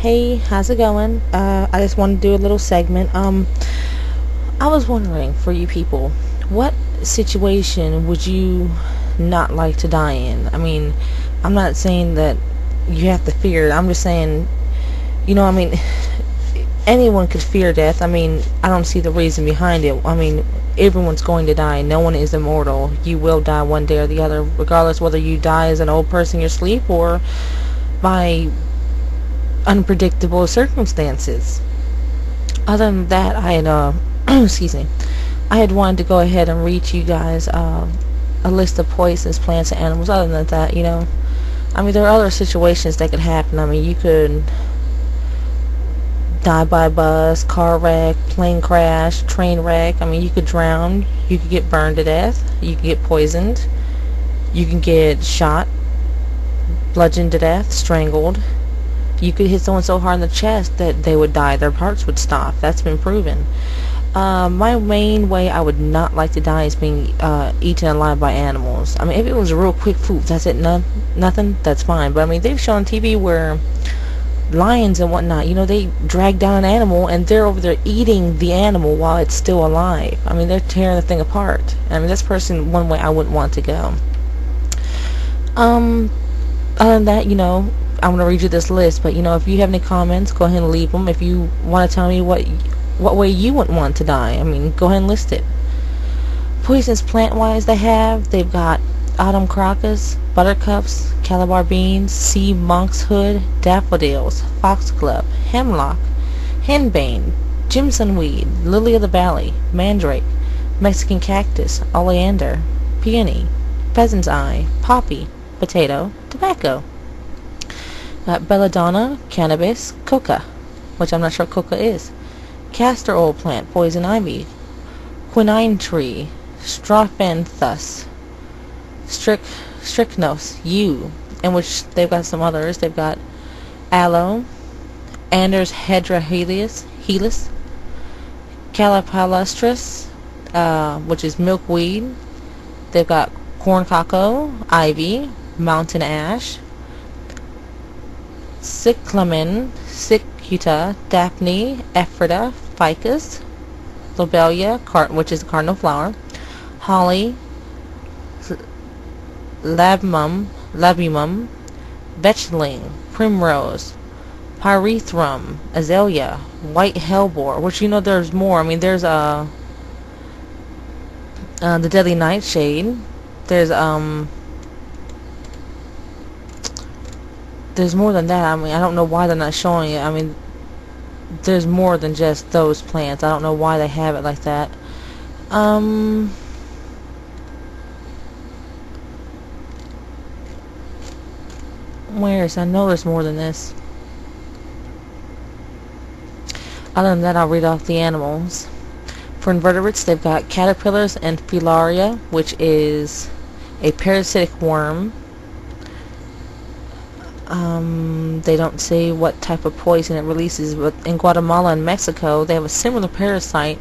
Hey, how's it going? I just want to do a little segment. I was wondering for you people, what situation would you not like to die in? I mean, I'm not saying that you have to fear it. I'm just saying, I mean, anyone could fear death. I mean, I don't see the reason behind it. I mean, everyone's going to die. No one is immortal. You will die one day or the other, regardless whether you die as an old person in your sleep or by unpredictable circumstances. Other than that, I had excuse me, I had wanted to go ahead and read you guys a list of poisonous plants and animals. Other than that, I mean, there are other situations that could happen. I mean, you could die by bus, car wreck, plane crash, train wreck. I mean, you could drown, you could get burned to death, you could get poisoned, you can get shot, bludgeoned to death, strangled. You could hit someone so hard in the chest that they would die, their hearts would stop. That's been proven. My main way I would not like to die is being eaten alive by animals. I mean, if it was a real quick food, that's it, nothing, that's fine. But I mean, they've shown on TV where lions and whatnot, they drag down an animal and they're over there eating the animal while it's still alive. I mean, they're tearing the thing apart. I mean, that's one way I wouldn't want to go. Other than that, I'm going to read you this list, but if you have any comments, go ahead and leave them. If you want to tell me what way you wouldn't want to die, I mean, go ahead and list it. Poisonous plant-wise, they've got autumn crocus, buttercups, calabar beans, sea monkshood, daffodils, foxglove, hemlock, henbane, jimsonweed, lily of the valley, mandrake, Mexican cactus, oleander, peony, pheasant's eye, poppy, potato, tobacco. Got belladonna, cannabis, coca, which I'm not sure what coca is, castor oil plant, poison ivy, quinine tree, strophanthus, strychnos, yew, in which they've got some others. They've got aloe, Anders hedrahelis, calopalustris, which is milkweed. They've got corn cocoa, ivy, mountain ash, cyclamen, cicuta, daphne, ephrata, ficus, lobelia, which is a cardinal flower, holly, laburnum, vetchling, primrose, pyrethrum, azalea, white hellebore, which there's more. I mean, there's the deadly nightshade. There's more than that. I mean, I don't know why they're not showing it. I mean, there's more than just those plants. I don't know why they have it like that. I know there's more than this. Other than that, I'll read off the animals. For invertebrates, they've got caterpillars and filaria, which is a parasitic worm. They don't say what type of poison it releases, but in Guatemala and Mexico, they have a similar parasite,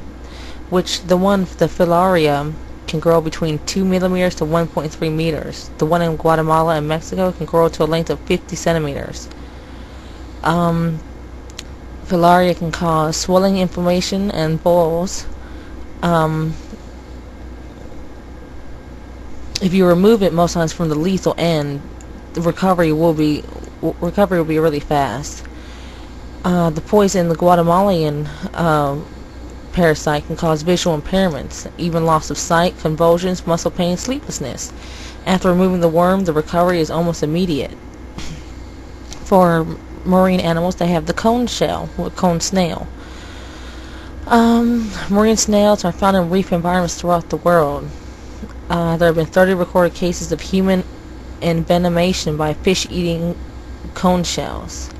which the filaria, can grow between 2 millimeters to 1.3 meters. The one in Guatemala and Mexico can grow to a length of 50 centimeters. Filaria can cause swelling, inflammation, and boils. If you remove it most times from the lethal end, the recovery will be really fast. The poison, the Guatemalan parasite, can cause visual impairments, even loss of sight, convulsions, muscle pain, sleeplessness. After removing the worm, the recovery is almost immediate. For marine animals, they have the cone shell, or cone snail. Marine snails are found in reef environments throughout the world. There have been 30 recorded cases of human envenomation by fish eating cone shells.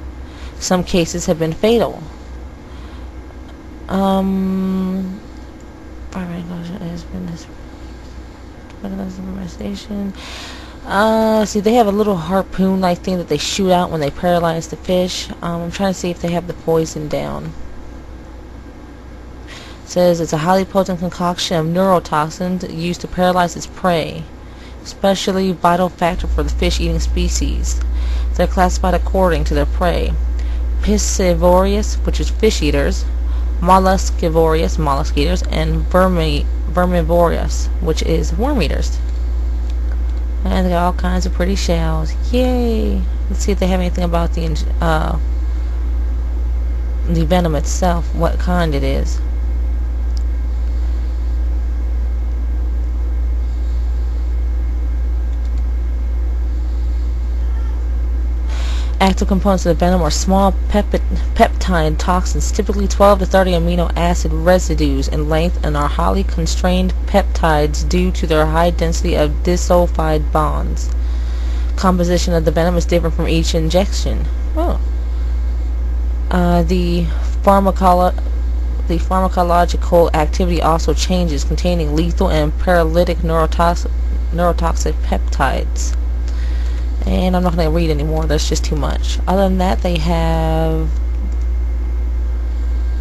Some cases have been fatal. See, they have a little harpoon-like thing that they shoot out when they paralyze the fish. I'm trying to see if they have the poison down. It says it's a highly potent concoction of neurotoxins used to paralyze its prey, especially vital factor for the fish-eating species. They're classified according to their prey. piscivorous, which is fish eaters, molluscivorous, mollusk eaters, and vermivorous, which is worm eaters. And they got all kinds of pretty shells. Yay! Let's see if they have anything about the venom itself, what kind it is. Active components of the venom are small peptide toxins, typically 12 to 30 amino acid residues in length, and are highly constrained peptides due to their high density of disulfide bonds. Composition of the venom is different from each injection. Oh. The pharmacological activity also changes, containing lethal and paralytic neurotoxic peptides. And I'm not going to read anymore, that's just too much. Other than that, they have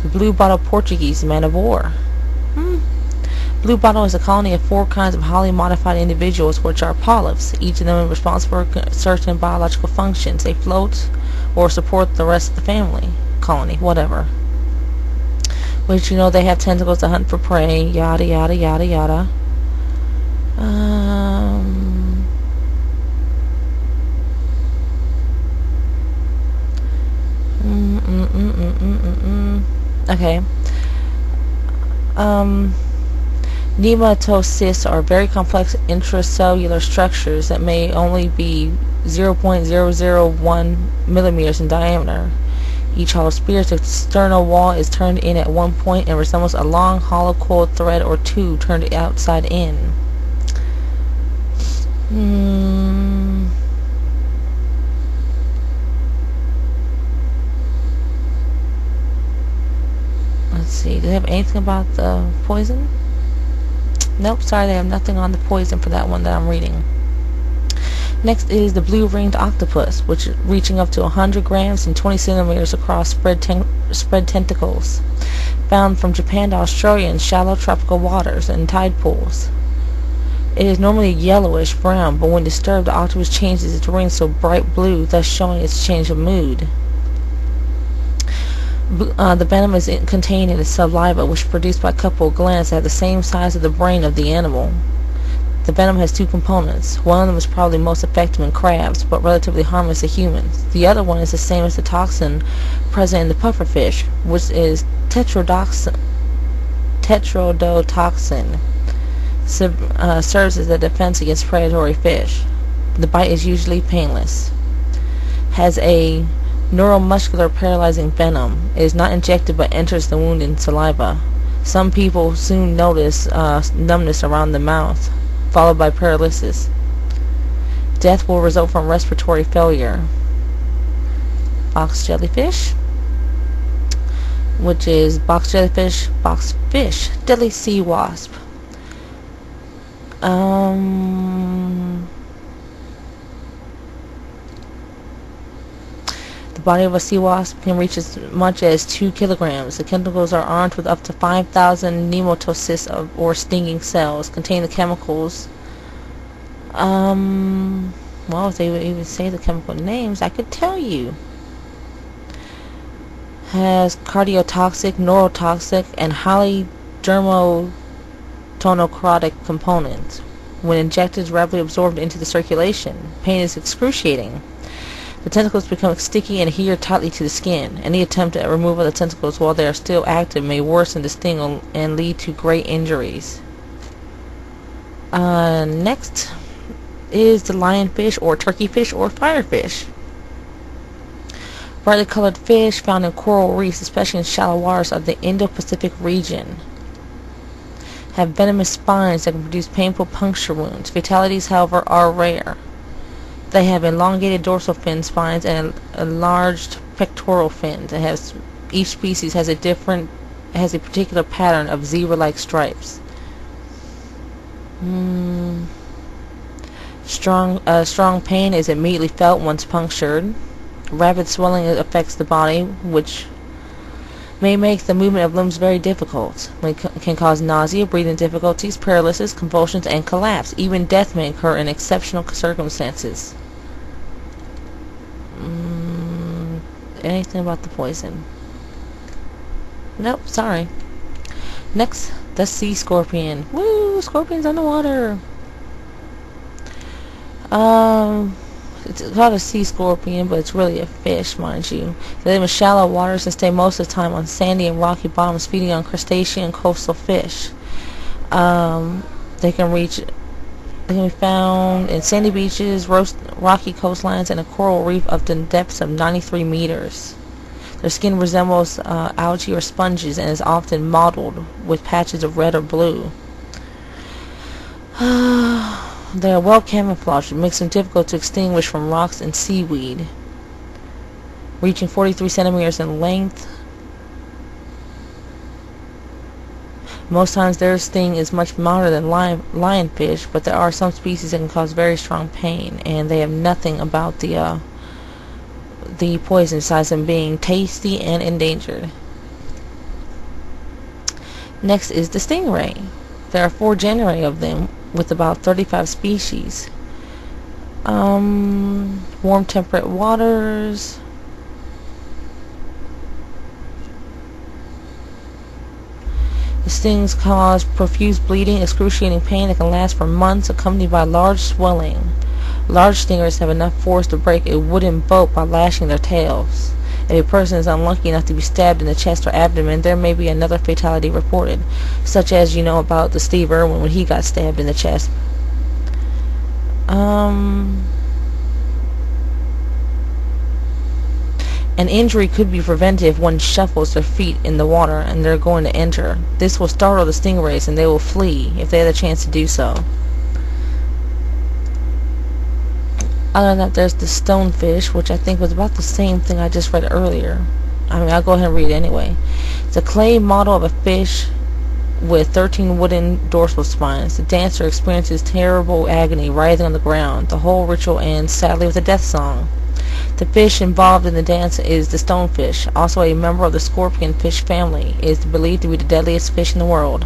the Blue Bottle Portuguese man of war. Blue Bottle is a colony of 4 kinds of highly modified individuals, which are polyps. Each of them is responsible for certain biological functions. They float or support the rest of the family, colony, whatever. Which, you know, they have tentacles to hunt for prey, yada yada yada yada. Okay. Nematocysts are very complex intracellular structures that may only be 0.001 millimeters in diameter. Each hollow sphere's external wall is turned in at one point and resembles a long hollow coiled thread or tube turned outside in. Let's see, do they have anything about the poison? Nope, sorry, they have nothing on the poison for that one that I'm reading. Next is the blue-ringed octopus, which is reaching up to 100 grams and 20 centimeters across spread tentacles. Found from Japan to Australia in shallow tropical waters and tide pools. It is normally yellowish brown, but when disturbed, the octopus changes its rings to bright blue, thus showing its change of mood. The venom is contained in the saliva, which is produced by a couple of glands that have the same size as the brain of the animal. The venom has 2 components. One of them is probably most effective in crabs, but relatively harmless to humans. The other one is the same as the toxin present in the pufferfish, which is tetrodotoxin. Serves as a defense against predatory fish. The bite is usually painless. Has a neuromuscular paralyzing venom. It is not injected but enters the wound in saliva. Some people soon notice numbness around the mouth, followed by paralysis. Death will result from respiratory failure. Box jellyfish, which is box jellyfish, box fish, deadly sea wasp. The body of a sea wasp can reach as much as 2 kilograms. The tentacles are armed with up to 5,000 nematocysts or stinging cells, containing the chemicals. Well, if they would even say the chemical names, I could tell you. Has cardiotoxic, neurotoxic, and highly dermatonephrotic components. When injected, is rapidly absorbed into the circulation. Pain is excruciating. The tentacles become sticky and adhere tightly to the skin. Any attempt at removal of the tentacles while they are still active may worsen the sting and lead to great injuries. Next is the lionfish or turkeyfish or firefish. Brightly colored fish found in coral reefs, especially in shallow waters of the Indo-Pacific region. Have venomous spines that can produce painful puncture wounds. Fatalities, however, are rare. They have elongated dorsal fin spines and enlarged pectoral fins. Each species has a particular pattern of zebra-like stripes. Strong pain is immediately felt once punctured. Rapid swelling affects the body, which may make the movement of limbs very difficult. It can cause nausea, breathing difficulties, paralysis, convulsions, and collapse. Even death may occur in exceptional circumstances. anything about the poison. Nope, sorry. Next, the sea scorpion. Woo! Scorpions underwater. It's called a sea scorpion, but it's really a fish, mind you. They live in shallow waters and stay most of the time on sandy and rocky bottoms, feeding on crustacean and coastal fish. They can be found in sandy beaches, rocky coastlines, and a coral reef up to depths of 93 meters. Their skin resembles algae or sponges and is often mottled with patches of red or blue. They are well camouflaged, which makes them difficult to extinguish from rocks and seaweed. Reaching 43 centimeters in length. Most times their sting is much milder than lionfish, but there are some species that can cause very strong pain, and they have nothing about the poison besides them being tasty and endangered. Next is the stingray. There are 4 genera of them, with about 35 species. Warm temperate waters. The stings cause profuse bleeding, excruciating pain that can last for months, accompanied by large swelling. Large stingers have enough force to break a wooden boat by lashing their tails. If a person is unlucky enough to be stabbed in the chest or abdomen, there may be another fatality reported, such as you know about the Steve Irwin when he got stabbed in the chest. An injury could be prevented if one shuffles their feet in the water and they're going to enter. This will startle the stingrays and they will flee if they have the chance to do so. Other than that, there's the stonefish, which I think was about the same thing I just read earlier. I'll go ahead and read it anyway. It's a clay model of a fish with 13 wooden dorsal spines. The dancer experiences terrible agony writhing on the ground. The whole ritual ends sadly with a death song. The fish involved in the dance is the stonefish, also a member of the scorpion fish family. It is believed to be the deadliest fish in the world.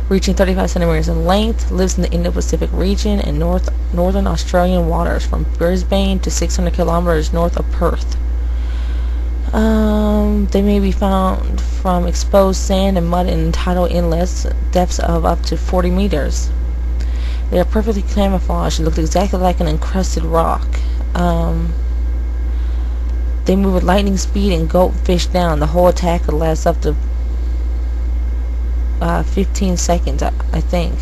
Reaching 35 centimeters in length, lives in the Indo-Pacific region and northern Australian waters, from Brisbane to 600 kilometers north of Perth. They may be found from exposed sand and mud in tidal inlets, depths of up to 40 meters. They are perfectly camouflaged and look exactly like an encrusted rock. They move with lightning speed and gulp fish down. The whole attack could last up to 15 seconds, I think.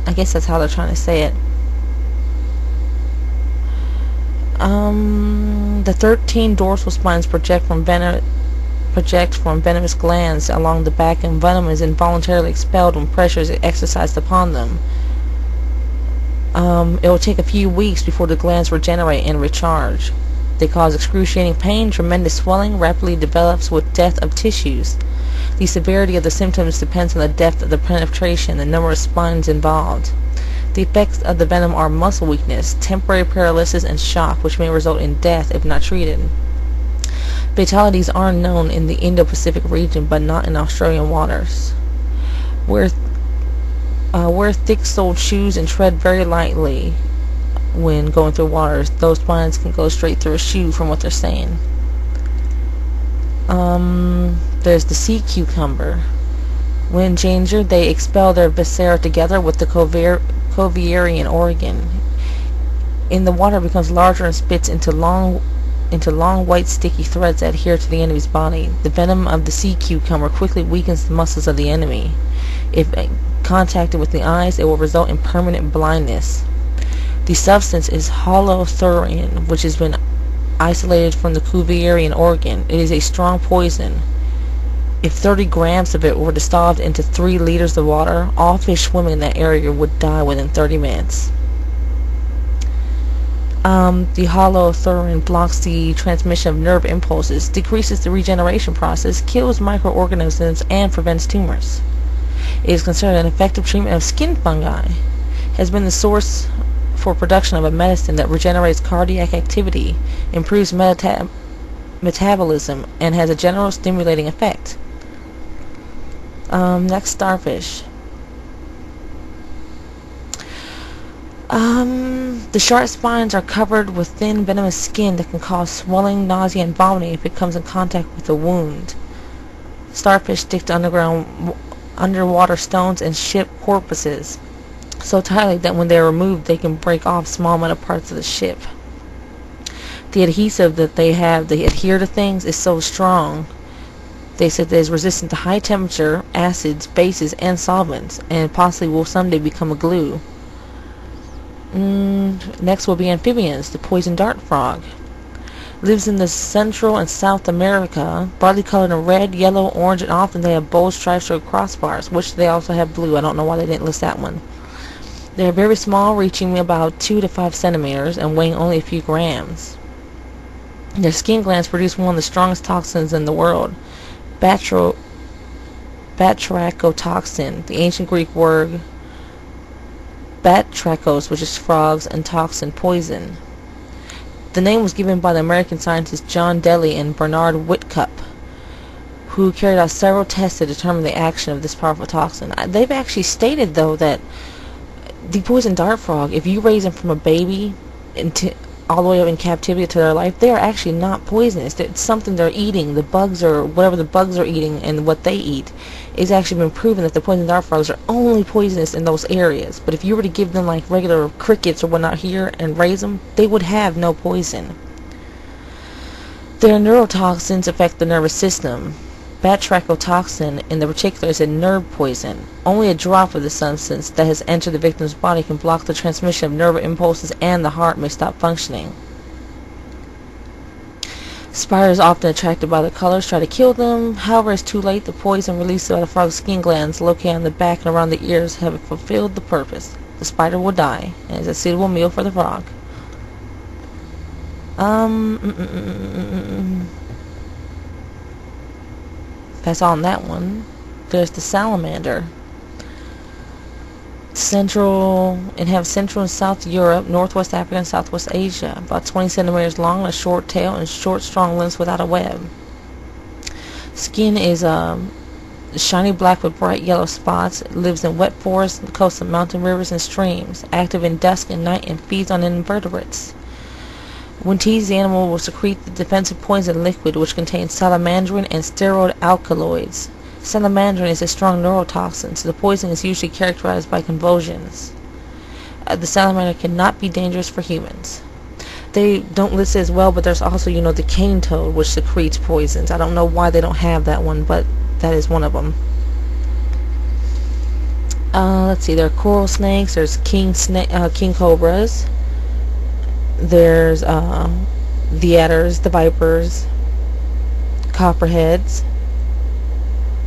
I guess that's how they're trying to say it. The 13 dorsal spines project from venomous glands along the back, and venom is involuntarily expelled when pressure is exercised upon them. It will take a few weeks before the glands regenerate and recharge. They cause excruciating pain, tremendous swelling, rapidly develops with death of tissues. The severity of the symptoms depends on the depth of the penetration and the number of spines involved. The effects of the venom are muscle weakness, temporary paralysis, and shock, which may result in death if not treated. Fatalities are known in the Indo-Pacific region, but not in Australian waters. Wear thick-soled shoes and tread very lightly when going through waters. Those spines can go straight through a shoe, from what they're saying. There's the sea cucumber. When endangered, they expel their viscera together with the covarian organ. In the water, it becomes larger and spits into long white sticky threads that adhere to the enemy's body. The venom of the sea cucumber quickly weakens the muscles of the enemy. If contacted with the eyes, it will result in permanent blindness. The substance is holothurian, which has been isolated from the covarian organ. It is a strong poison. If 30 grams of it were dissolved into 3 liters of water, all fish swimming in that area would die within 30 minutes. The holothurian blocks the transmission of nerve impulses, decreases the regeneration process, kills microorganisms, and prevents tumors. It is considered an effective treatment of skin fungi. Has been the source for production of a medicine that regenerates cardiac activity, improves metabolism, and has a general stimulating effect. Next, starfish. The shark spines are covered with thin venomous skin that can cause swelling, nausea, and vomiting if it comes in contact with a wound. Starfish stick to underwater stones and ship porpoises so tightly that when they are removed they can break off small metal parts of the ship. The adhesive that they have, they adhere to things, is so strong. They said that it is resistant to high temperature, acids, bases, and solvents, and possibly will someday become a glue. Next will be amphibians. The poison dart frog lives in the Central and South America, brightly colored in red, yellow, orange, and often they have bold stripes or crossbars, which they also have blue. I don't know why they didn't list that one. They are very small, reaching about 2 to 5 centimeters and weighing only a few grams. Their skin glands produce one of the strongest toxins in the world, batrachotoxin, the ancient Greek word batrachos, which is frogs, and toxin, poison. The name was given by the American scientists John Daly and Bernard Whitcup, who carried out several tests to determine the action of this powerful toxin. They've actually stated, though, that the poison dart frog, if you raise them from a baby all the way up in captivity to their life, they are actually not poisonous. It's something they're eating. The bugs, or whatever the bugs are eating and what they eat, it's actually been proven that the poison dart frogs are only poisonous in those areas. But if you were to give them like regular crickets or whatnot here and raise them, they would have no poison. Their neurotoxins affect the nervous system. Batrachotoxin in the particular is a nerve poison. Only a drop of the substance that has entered the victim's body can block the transmission of nerve impulses and the heart may stop functioning. Spiders, often attracted by the colors, try to kill them. However, it's too late. The poison released by the frog's skin glands located on the back and around the ears have fulfilled the purpose. The spider will die and is a suitable meal for the frog. Pass on that one. There's the salamander. Inhabits Central and South Europe, Northwest Africa, and Southwest Asia. About 20 centimeters long, a short tail, and short, strong limbs without a web. Skin is shiny black with bright yellow spots. It lives in wet forests, the coasts of mountain rivers, and streams. Active in dusk and night, and feeds on invertebrates. When teased, the animal will secrete the defensive poison liquid, which contains salamandrin and steroid alkaloids. Salamandrin is a strong neurotoxin, so the poison is usually characterized by convulsions. The salamander cannot be dangerous for humans. They don't list it as well, but there's also, the cane toad, which secretes poisons. I don't know why they don't have that one, but that is one of them. Let's see, there are coral snakes, there's king cobras. There's the adders, the vipers, copperheads.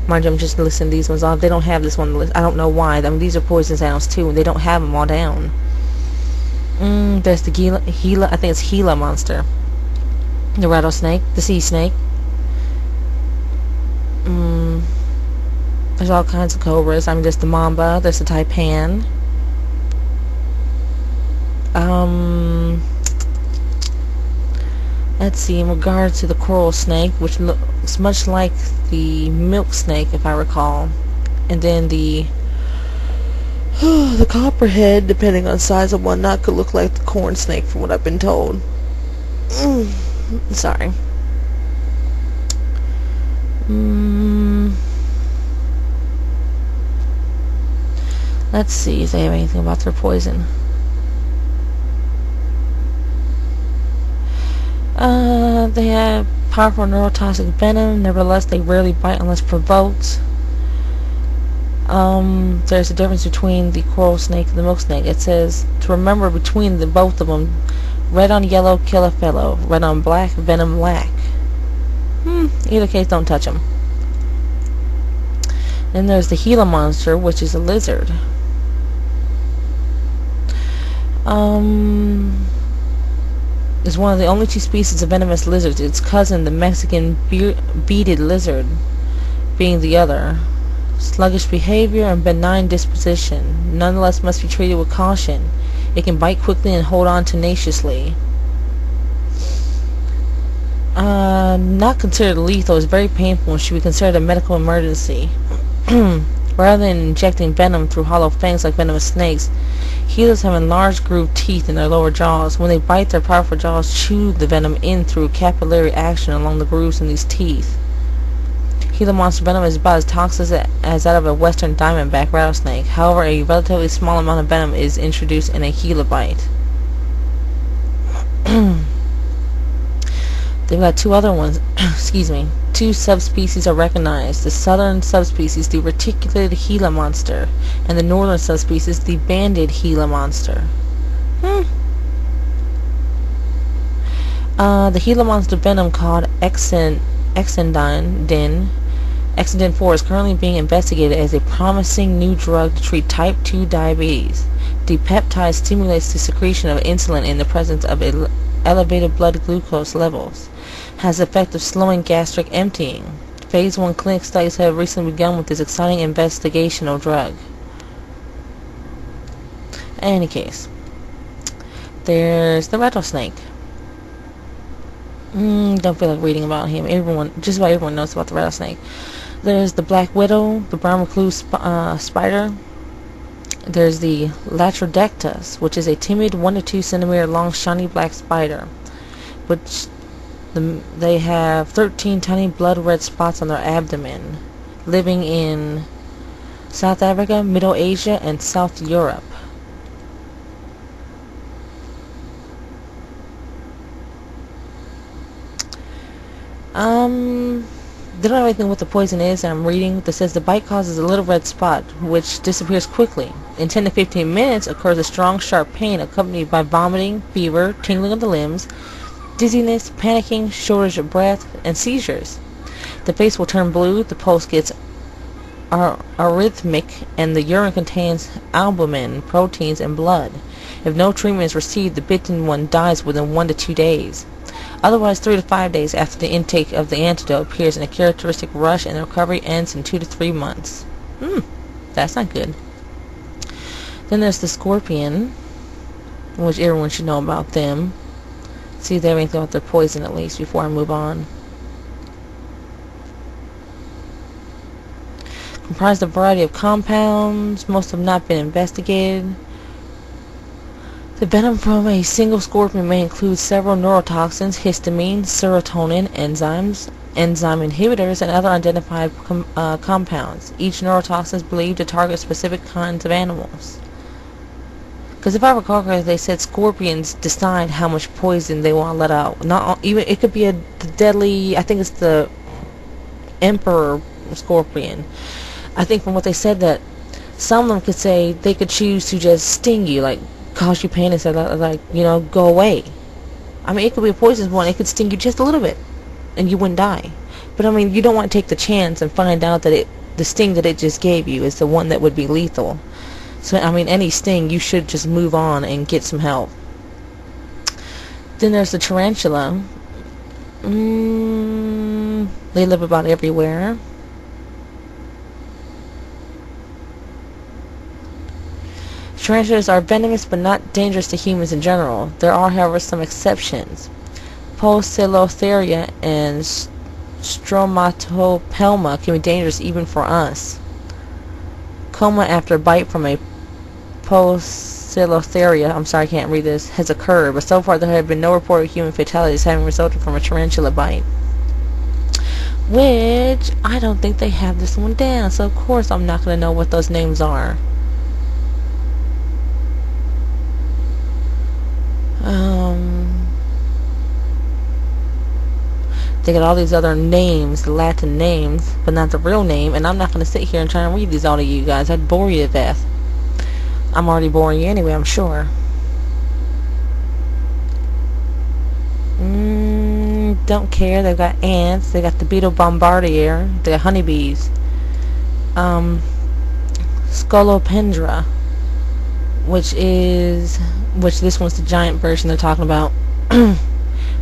Mind you, I'm just listing these ones off. They don't have this one list. I don't know why. I mean, these are poison sounds too, and they don't have them all down. There's the Gila, I think it's Gila monster. The rattlesnake, the sea snake. There's all kinds of cobras. I mean, there's the mamba, there's the taipan. Let's see, in regards to the coral snake, which looks much like the milk snake, if I recall. And then the copperhead, depending on size of whatnot, could look like the corn snake, from what I've been told. Sorry. Let's see if they have anything about their poison. They have powerful neurotoxic venom. Nevertheless, they rarely bite unless provoked. There's a difference between the coral snake and the milk snake. It says to remember between both of them: red on yellow, kill a fellow; red on black, venom lack. Either case, don't touch them. Then there's the Gila monster, which is a lizard. Is one of the only two species of venomous lizards. Its cousin, the Mexican beaded lizard, being the other. Sluggish behavior and benign disposition, nonetheless must be treated with caution. It can bite quickly and hold on tenaciously. Not considered lethal, is very painful and should be considered a medical emergency. Rather than injecting venom through hollow fangs like venomous snakes, Helas have enlarged grooved teeth in their lower jaws. When they bite, their powerful jaws chew the venom in through capillary action along the grooves in these teeth. Gila monster venom is about as toxic as that of a western diamondback rattlesnake. However, a relatively small amount of venom is introduced in a Gila bite. They've got two other ones. Excuse me. Two subspecies are recognized. The southern subspecies, the reticulated Gila monster, and the northern subspecies, the banded Gila monster. The Gila monster venom called Exendin 4 is currently being investigated as a promising new drug to treat type 2 diabetes. The peptide stimulates the secretion of insulin in the presence of elevated blood glucose levels, has the effect of slowing gastric emptying. Phase 1 clinical studies have recently begun with this exciting investigational drug. In any case, there's the rattlesnake. Don't feel like reading about him. Just about everyone knows about the rattlesnake. There's the black widow, the brown recluse spider. There's the Latrodectus, which is a timid 1 to 2 centimeter long shiny black spider, which they have 13 tiny blood red spots on their abdomen, living in South Africa, Middle Asia, and South Europe. They don't have anything what the poison is. I'm reading that says the bite causes a little red spot which disappears quickly. In 10 to 15 minutes occurs a strong sharp pain accompanied by vomiting, fever, tingling of the limbs, dizziness, panicking, shortage of breath, and seizures. The face will turn blue, the pulse gets arrhythmic, and the urine contains albumin, proteins, and blood. If no treatment is received, the bitten one dies within 1 to 2 days. Otherwise, 3 to 5 days after the intake of the antidote appears in a characteristic rush, and the recovery ends in 2 to 3 months. That's not good. Then there's the scorpion, which everyone should know about them. See if they have anything about their poison at least before I move on. Comprised of a variety of compounds, most have not been investigated. The venom from a single scorpion may include several neurotoxins, histamine, serotonin, enzyme inhibitors, and other identified compounds. Each neurotoxin is believed to target specific kinds of animals. Because if I recall correctly, they said scorpions decide how much poison they want to let out. Not even it could be the deadly. I think it's the emperor scorpion. I think from what they said that some of them could say they could choose to just sting you, like cause you pain and say like go away. I mean, it could be a poisonous one. It could sting you just a little bit, and you wouldn't die. But I mean, you don't want to take the chance and find out that the sting that it just gave you is the one that would be lethal. So, I mean, any sting, you should just move on and get some help. Then there's the tarantula. They live about everywhere. Tarantulas are venomous but not dangerous to humans in general. There are, however, some exceptions. Poecilotheria and Stromatopelma can be dangerous even for us. Coma after a bite from a Poecilotheria, I'm sorry I can't read this, has occurred, but so far there have been no reported human fatalities having resulted from a tarantula bite. Which, I don't think they have this one down, so of course I'm not going to know what those names are. They got all these other names, Latin names, but not the real name, and I'm not going to sit here and try and read these all to you guys. I'd bore you to death. I'm already boring you anyway, I'm sure. Don't care. They've got ants. They got the beetle bombardier. They got honeybees. Scolopendra, which this one's the giant version they're talking about.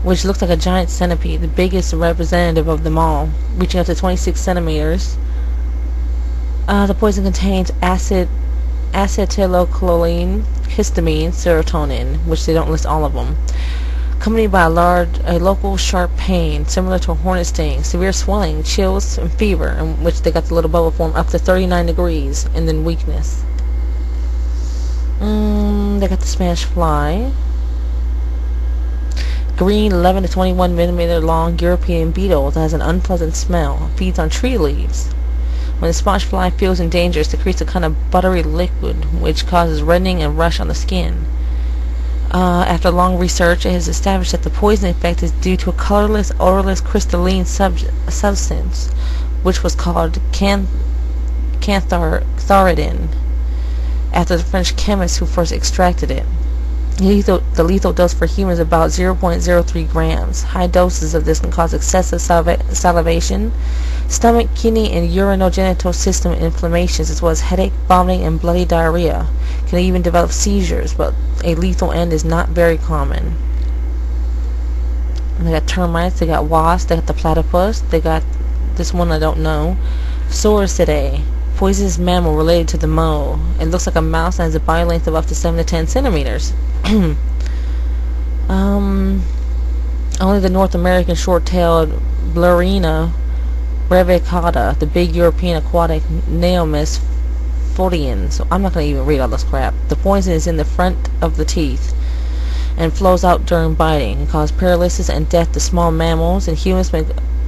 Which looks like a giant centipede, the biggest representative of them all, reaching up to 26 centimeters. The poison contains acetylcholine, histamine, serotonin, which they don't list all of them, accompanied by a local sharp pain, similar to a hornet sting, severe swelling, chills, and fever, in which they got the little bubble form up to 39 degrees, and then weakness. They got the Spanish fly. Green 11 to 21 millimeter long European beetle that has an unpleasant smell. Feeds on tree leaves. When the Spanish fly feels in danger, it secretes a kind of buttery liquid which causes reddening and rash on the skin. After long research, it is established that the poison effect is due to a colorless, odorless, crystalline substance, which was called cantharidin, after the French chemist who first extracted it. The lethal dose for humans is about 0.03 grams. High doses of this can cause excessive salivation, stomach, kidney, and urinogenital system inflammations, as well as headache, vomiting, and bloody diarrhea. Can even develop seizures, but a lethal end is not very common. And they got termites, they got wasps, they got the platypus, they got this one I don't know, Saurisidae, poisonous mammal related to the mole. It looks like a mouse and has a body length of up to 7 to 10 centimeters. Only the North American short-tailed Blurina brevicata, the big European aquatic Neomis Phodian. So I'm not going to even read all this crap. The poison is in the front of the teeth and flows out during biting and cause paralysis and death to small mammals. And humans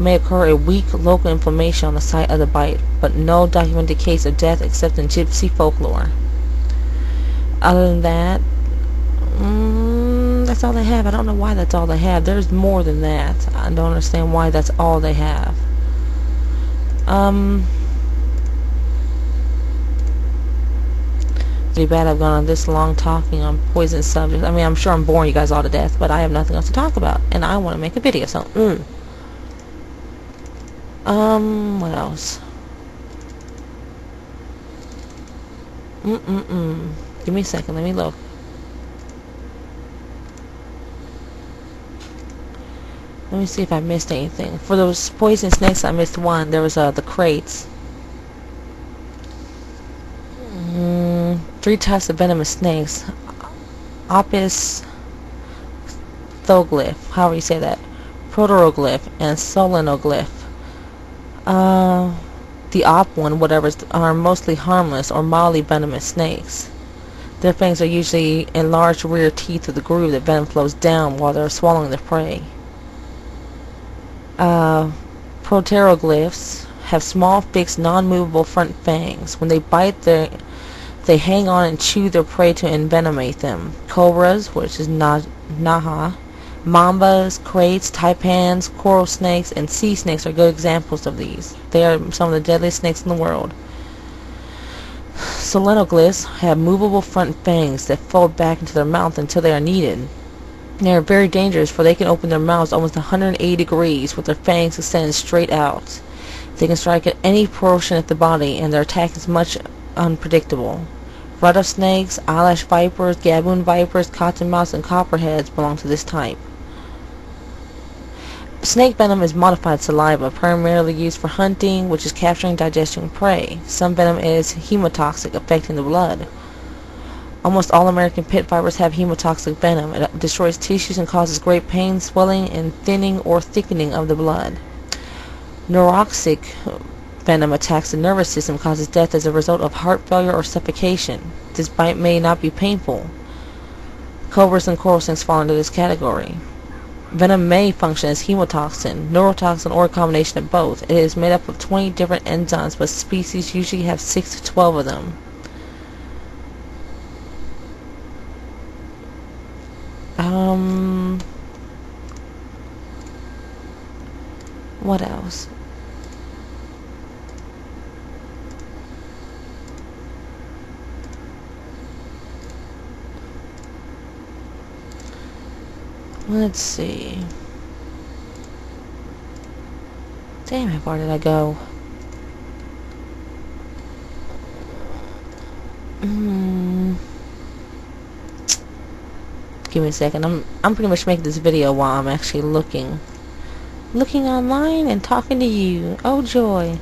may occur a weak local inflammation on the site of the bite, but no documented case of death except in gypsy folklore. Other than that, that's all they have. I don't know why that's all they have. There's more than that. I don't understand why that's all they have. Pretty bad I've gone on this long talking on poison subjects. I mean, I'm sure I'm boring you guys all to death, but I have nothing else to talk about, and I want to make a video, so, what else? Give me a second, let me look. Let me see if I missed anything. For those poison snakes, I missed one. There was the crates. 3 types of venomous snakes. Apis thoglyph, however you say that. Proteroglyph and solenoglyph. The op one, whatever, are mostly harmless or mildly venomous snakes. Their fangs are usually enlarged rear teeth with a groove that venom flows down while they're swallowing their prey. Proteroglyphs have small, fixed, non-movable front fangs. When they bite, they hang on and chew their prey to envenomate them. Cobras, which is naha, mambas, kraits, taipans, coral snakes, and sea snakes are good examples of these. They are some of the deadliest snakes in the world. Solenoglyphs have movable front fangs that fold back into their mouth until they are needed. They are very dangerous, for they can open their mouths almost 180 degrees with their fangs extended straight out. They can strike at any portion of the body, and their attack is much unpredictable. Rattlesnakes, eyelash vipers, gaboon vipers, cottonmouths, and copperheads belong to this type. Snake venom is modified saliva, primarily used for hunting, which is capturing and digesting prey. Some venom is hemotoxic, affecting the blood. Almost all American pit vipers have hemotoxic venom. It destroys tissues and causes great pain, swelling, and thinning or thickening of the blood. Neuroxic venom attacks the nervous system, causes death as a result of heart failure or suffocation. This bite may not be painful. Cobras and coral snakes fall into this category. Venom may function as hemotoxin, neurotoxin, or a combination of both. It is made up of 20 different enzymes, but species usually have 6 to 12 of them. What else? Let's see. Damn, how far did I go? Give me a second. I'm pretty much making this video while I'm actually looking online and talking to you. Oh joy.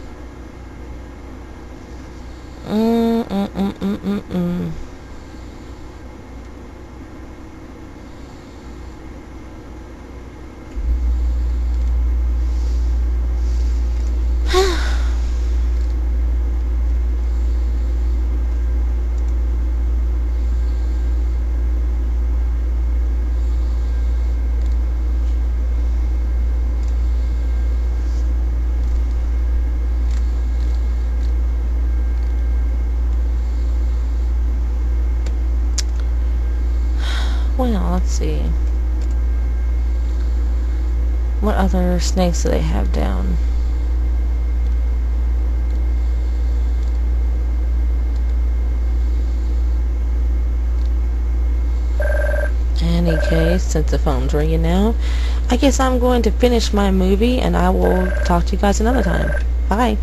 Well, let's see. What other snakes do they have down? Any case, since the phone's ringing now, I guess I'm going to finish my movie, and I will talk to you guys another time. Bye.